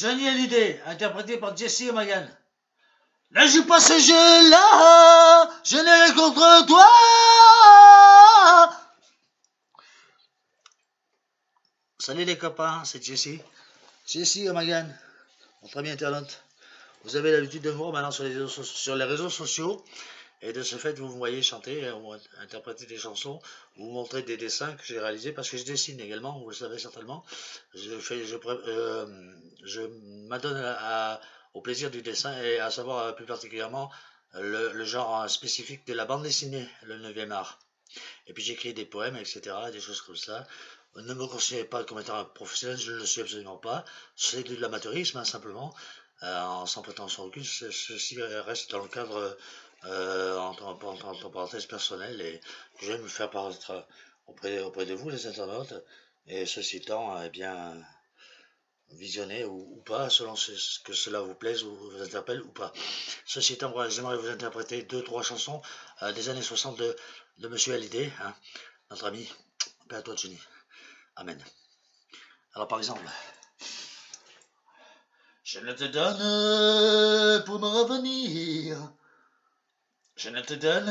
Johnny Hallyday, interprété par Jesse et Magan. Ne joue pas ce jeu-là, je n'ai rien contre toi. Salut les copains, c'est Jesse. Jesse et Magan, notre ami internaute. Vous avez l'habitude de me voir maintenant sur les réseaux sociaux. Et de ce fait, vous me voyez chanter, interpréter des chansons, vous montrer des dessins que j'ai réalisés, parce que je dessine également, vous le savez certainement. Je m'adonne au plaisir du dessin, et à savoir plus particulièrement le genre spécifique de la bande dessinée, le 9e art. Et puis j'écris des poèmes, etc., des choses comme ça. Ne me considérez pas comme étant un professionnel, je ne le suis absolument pas. C'est de l'amateurisme, hein, simplement. Sans prétention aucune, ceci reste dans le cadre entre parenthèses personnelles, et que je vais me faire paraître auprès de vous, les internautes, et ceci étant, eh bien, visionner ou pas, selon ce que cela vous plaise ou vous interpelle ou pas. Ceci étant, j'aimerais vous interpréter 2-3 chansons des années 60 de Monsieur Hallyday, hein, notre ami, paix à toi Johnny. Amen. Alors par exemple, je ne te donne pour me revenir, je ne te donne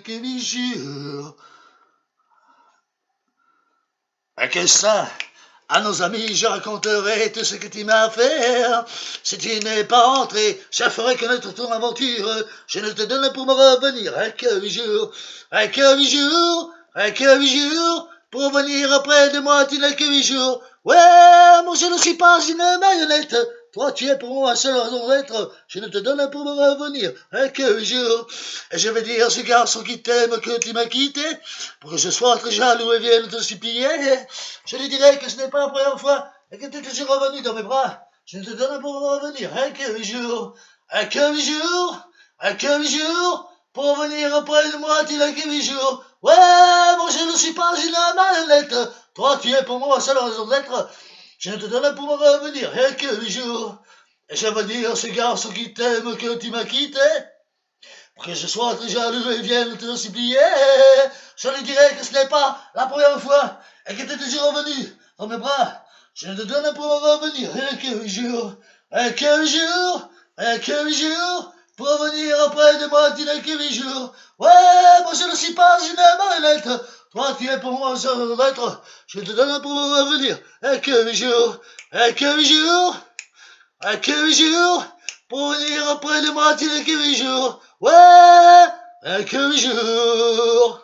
que 8 jours. Et que ça, à nos amis, je raconterai tout ce que tu m'as fait. Si tu n'es pas entré, je ferai connaître ton aventure. Je ne te donne pour me revenir que 8 jours, que 8 jours, que 8 jours. Pour venir auprès de moi, tu n'as que 8 jours. Ouais, moi je ne suis pas une marionnette. Toi, tu es pour moi un seul raison d'être. Je ne te donne pour me revenir que 8 jours. Et je vais dire à ce garçon qui t'aime que tu m'as quitté, pour que je sois très jaloux et vienne te supplier. Je lui dirai que ce n'est pas la première fois et que tu es toujours revenu dans mes bras. Je ne te donne pour me revenir que 8 jours. Que 8 jours. Que 8 jours. Pour venir auprès de moi, tu n'as que 8 jours. Ouais, moi je ne suis pas une marionnette. Toi, tu es pour moi la seule raison d'être. Je ne te donne pour me revenir que 8 jours. Et je veux dire à ce garçon qui t'aime que tu m'as quitté, pour que je sois très jaloux et vienne te supplier. Je lui dirai que ce n'est pas la première fois et que tu es toujours revenu dans mes bras. Je ne te donne pour me revenir que 8 jours. Que 8 jours. Que 8 jours. Pour venir auprès de moi, tu n'as que 8 jours. Ouais, moi je ne suis pas une marionnette. Toi, tu es pour moi un seul être. Je te donne pour me revenir que 8 jours. Que 8 jours. Que 8 jours. Pour venir auprès de moi, tu n'as que 8 jours. Ouais, que 8 jours.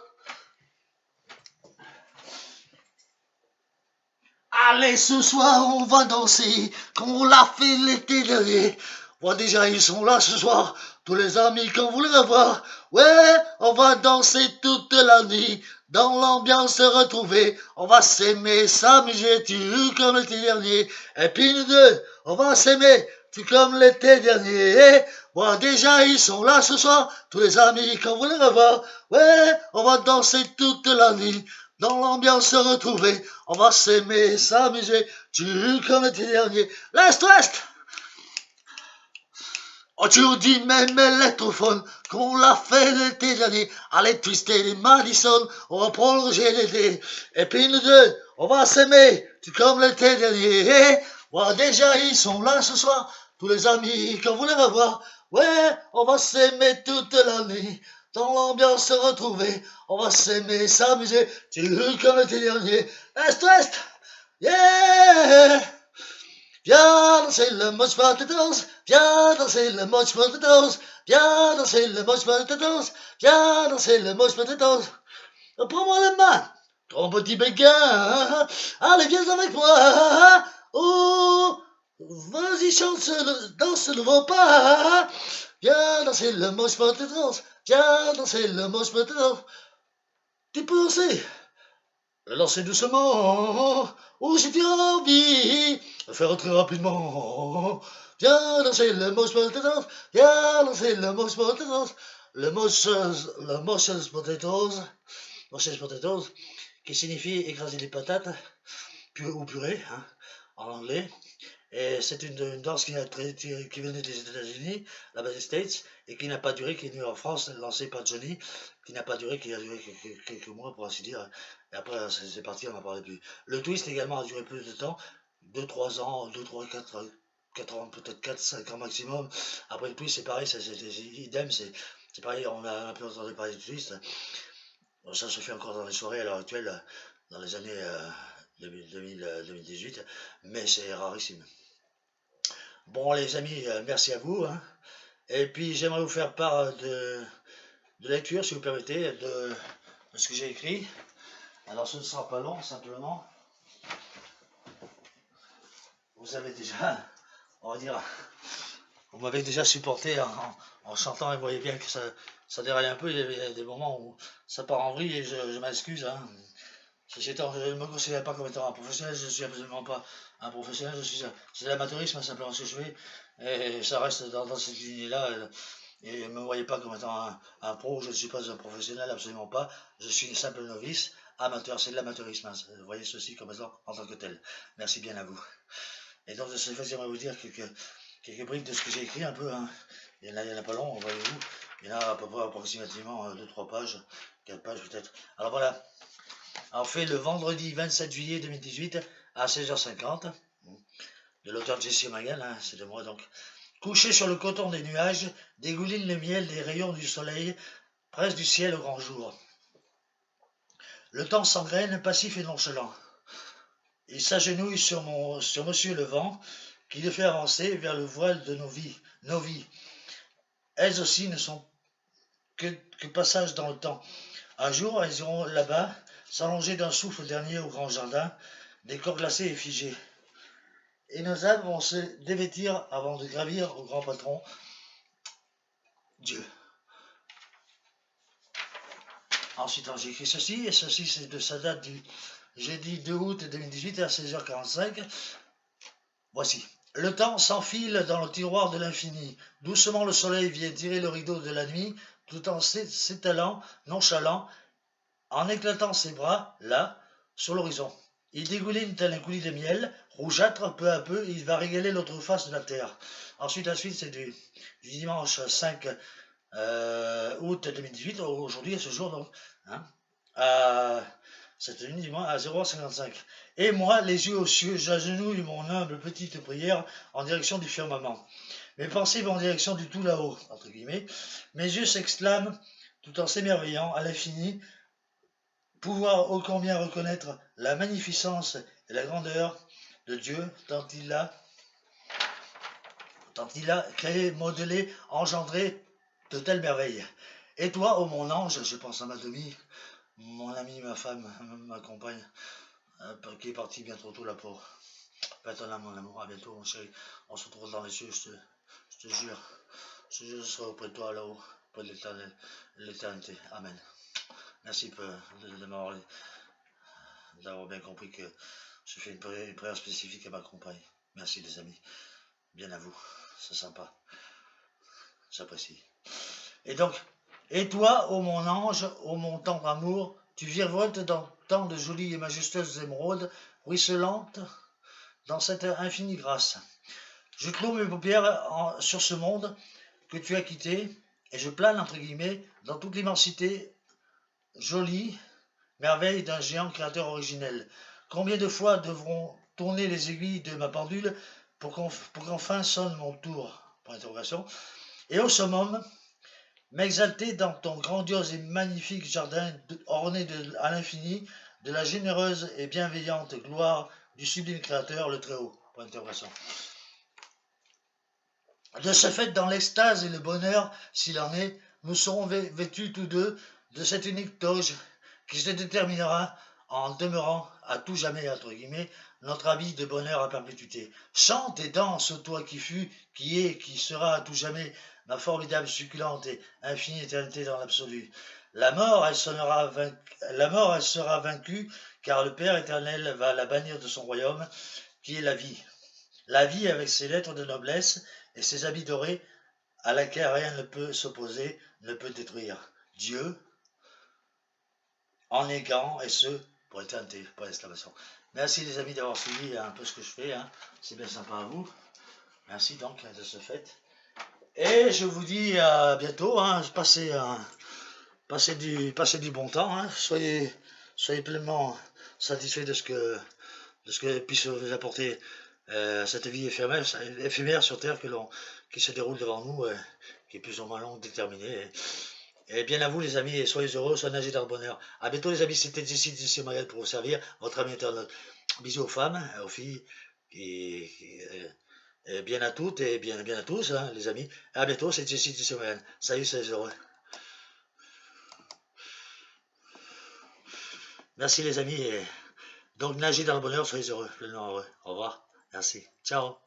Allez, ce soir, on va danser, comme on l'a fait l'été dernier. Bon, déjà, ils sont là ce soir, tous les amis qu'on voulait revoir. Ouais, on va danser toute la nuit, dans l'ambiance retrouvée. On va s'aimer, s'amuser, tu comme l'été dernier. Et puis nous deux, on va s'aimer, tu comme l'été dernier. Bon, déjà, ils sont là ce soir, tous les amis qu'on voulait revoir. Ouais, on va danser toute la nuit, dans l'ambiance retrouvée. On va s'aimer, s'amuser, tu comme l'été dernier. L'Est-Ouest! Oh, tu dis même l'électrophone, comme on l'a fait l'été dernier. Allez twister les Madison, on va prolonger l'été. Et puis nous deux, on va s'aimer, tu comme l'été dernier. Ouais, déjà ils sont là ce soir, tous les amis qu'on voulait revoir. Ouais, on va s'aimer toute la nuit, dans l'ambiance retrouvée. On va s'aimer, s'amuser, tu comme l'été dernier. Est-Ouest! Yeah! Viens danser le moche potatoes, viens danser le moche potatoes, viens danser le moche potatoes, viens danser le moche potatoes. Prends-moi la main, ton petit béguin, allez viens avec moi. Oh, vas-y chante, danse le vent pas. Viens danser le moche potatoes, viens danser le moche potatoes. Tu peux danser, lancer doucement, oh j'ai bien envie de faire très rapidement. Viens danser le moche potatoes, viens danser le moche potatoes, le moche potatoes, qui signifie écraser des patates, ou purée, hein, en anglais. Et c'est une danse qui venait des États-Unis, là-bas des States, et qui n'a pas duré, qui est venue en France, lancée par Johnny, qui a duré quelques mois, pour ainsi dire. Et après, c'est parti, on n'en parlait plus. Le twist également a duré plus de temps, 2-3 ans, 4 ans, peut-être 4-5 ans maximum. Après le plus, c'est pareil, c'est idem, c'est pareil, on a un peu entendu parler de twist. Bon, ça se fait encore dans les soirées à l'heure actuelle, dans les années 2018, mais c'est rarissime. Bon, les amis, merci à vous. Hein. Et puis, j'aimerais vous faire part de lecture, si vous permettez, de ce que j'ai écrit. Alors, ce ne sera pas long, simplement. Vous avez déjà, on va dire, vous m'avez déjà supporté en chantant, et vous voyez bien que ça déraille un peu. Il y a des moments où ça part en vrille et je m'excuse. Hein. Ceci étant, je ne me considère pas comme étant un professionnel, je ne suis absolument pas un professionnel, c'est de l'amateurisme simplement ce que je fais, et ça reste dans cette lignée-là, et ne me voyez pas comme étant un pro, je ne suis pas un professionnel, absolument pas, je suis une simple novice, amateur, c'est de l'amateurisme, hein, vous voyez ceci comme étant en tant que tel. Merci bien à vous. Et donc de ce fait, j'aimerais vous dire quelques briques de ce que j'ai écrit un peu, hein. Il y en a pas long, voyez-vous, il y en a à peu près approximativement 2-3 pages, 4 pages peut-être. Alors voilà. Alors fait le vendredi 27 juillet 2018 à 16h50, de l'auteur Jesse Magan, hein, c'est de moi donc. Couché sur le coton des nuages, dégouline le miel des rayons du soleil, presse du ciel au grand jour. Le temps s'engraine, passif et nonchalant. Il s'agenouille sur monsieur le vent, qui le fait avancer vers le voile de nos vies. Elles aussi ne sont que passage dans le temps. Un jour, elles iront là-bas, s'allonger d'un souffle dernier au grand jardin, des corps glacés et figés. Et nos âmes vont se dévêtir avant de gravir au grand patron, Dieu. Ensuite, j'ai écrit ceci, et ceci, c'est de sa date du jeudi 2 août 2018 à 16h45. Voici. Le temps s'enfile dans le tiroir de l'infini. Doucement, le soleil vient tirer le rideau de la nuit, tout en s'étalant, nonchalant, en éclatant ses bras, là, sur l'horizon. Il dégouline tel un coulis de miel, rougeâtre, peu à peu, il va régaler l'autre face de la terre. Ensuite, la suite, c'est du dimanche 5 août 2018, aujourd'hui, à ce jour, donc, hein, cette nuit, dimanche, à 0h55. Et moi, les yeux aux cieux, j'agenouille mon humble petite prière en direction du firmament. Mes pensées vont en direction du tout là-haut, entre guillemets. Mes yeux s'exclament, tout en s'émerveillant à l'infini, pouvoir ô combien reconnaître la magnificence et la grandeur de Dieu, tant il a créé, modelé, engendré de telles merveilles. Et toi, ô mon ange, je pense à ma demi, mon ami, ma femme, ma compagne, qui est partie bien trop tôt, la pauvre. Maintenant, mon amour, à bientôt, mon chéri. On se retrouve dans les cieux, je te jure. Je serai auprès de toi là-haut, auprès de l'éternité. Amen. Merci d'avoir bien compris que je fais une prière spécifique à ma compagne. Merci les amis. Bien à vous. C'est sympa. J'apprécie. Et donc, et toi, ô mon ange, ô mon tendre amour, tu virevoltes dans tant de jolies et majestueuses émeraudes, ruisselantes dans cette infinie grâce. Je clôt mes paupières sur ce monde que tu as quitté, et je plane, entre guillemets, dans toute l'immensité jolie merveille d'un géant créateur originel. Combien de fois devront tourner les aiguilles de ma pendule pour qu'enfin sonne mon tour? Et au summum, m'exalter dans ton grandiose et magnifique jardin orné à l'infini de la généreuse et bienveillante gloire du sublime créateur, le Très-Haut. De ce fait, dans l'extase et le bonheur, s'il en est, nous serons vêtus tous deux de cette unique toge qui se déterminera en demeurant à tout jamais, entre guillemets, notre habit de bonheur à perpétuité. Chante et danse, toi qui fus, qui est, qui sera à tout jamais ma formidable, succulente et infinie éternité dans l'absolu. La mort, elle sera vaincue, car le Père éternel va la bannir de son royaume, qui est la vie. La vie avec ses lettres de noblesse et ses habits dorés, à laquelle rien ne peut s'opposer, ne peut détruire. Dieu, en égant, et ce, pour éternité, pour l'exclamation. Merci les amis d'avoir suivi un peu ce que je fais, hein. C'est bien sympa à vous. Merci donc de ce fait. Et je vous dis à bientôt, hein. Passez du bon temps, hein. Soyez pleinement satisfaits de ce que de ce que puisse vous apporter cette vie éphémère sur Terre qui se déroule devant nous, qui est plus ou moins longue, déterminée. Et bien à vous les amis, et soyez heureux, soyez nagés dans le bonheur. À bientôt les amis, c'était Jesse Montréal pour vous servir, votre ami internaute. Bisous aux femmes, aux filles, et bien à toutes et bien à tous, hein, les amis. À bientôt, c'est Jesse Montréal. Salut, soyez heureux. Merci les amis, et donc nagez dans le bonheur, soyez heureux, pleinement heureux. Au revoir, merci, ciao.